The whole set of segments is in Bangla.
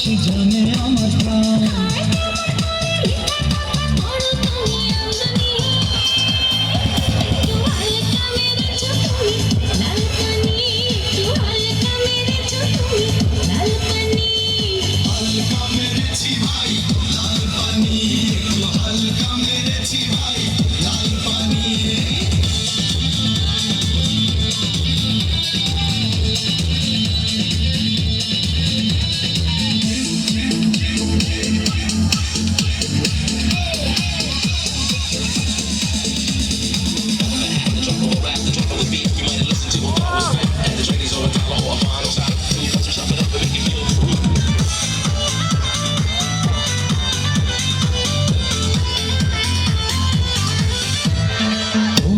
ভালোবাসি জানে আমার প্রাণ।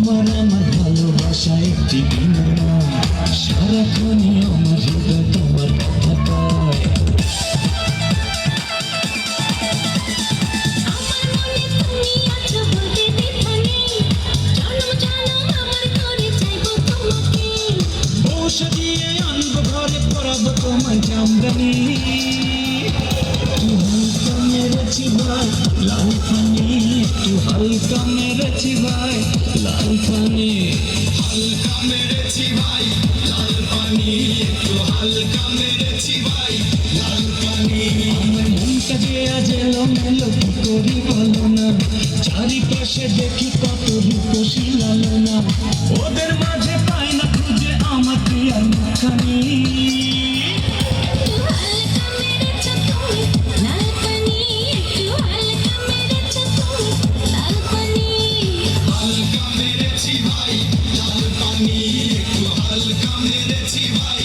তোমার আমার ভালোবাসা একটি বিমান, সারাক্ষণই আমার হৃদয় তোমার কথা পায়। বসে দিয়ে আনবো ঘরে পরাবো তোমার জামদানি। একটু হালকা মেরেছি ভাই লাল পানি, একটু হালকা মেরেছি ভাই লাল পানি। হালকা মেরেছি ভাই লাল পানি, একটু হালকা মেরেছি ভাই লাল পানি। আমার মনটা যে আজ এলোমেলো, কি করি বলো না, চারিপাশে দেখি কত রূপসী লালনা, ওদের মাঝে পাই না খুঁজে আমার প্রিয়ার মুখখানি। হালকা মেরেছি ভাই লাল পানি, একটু হালকা মেরেছি ভাই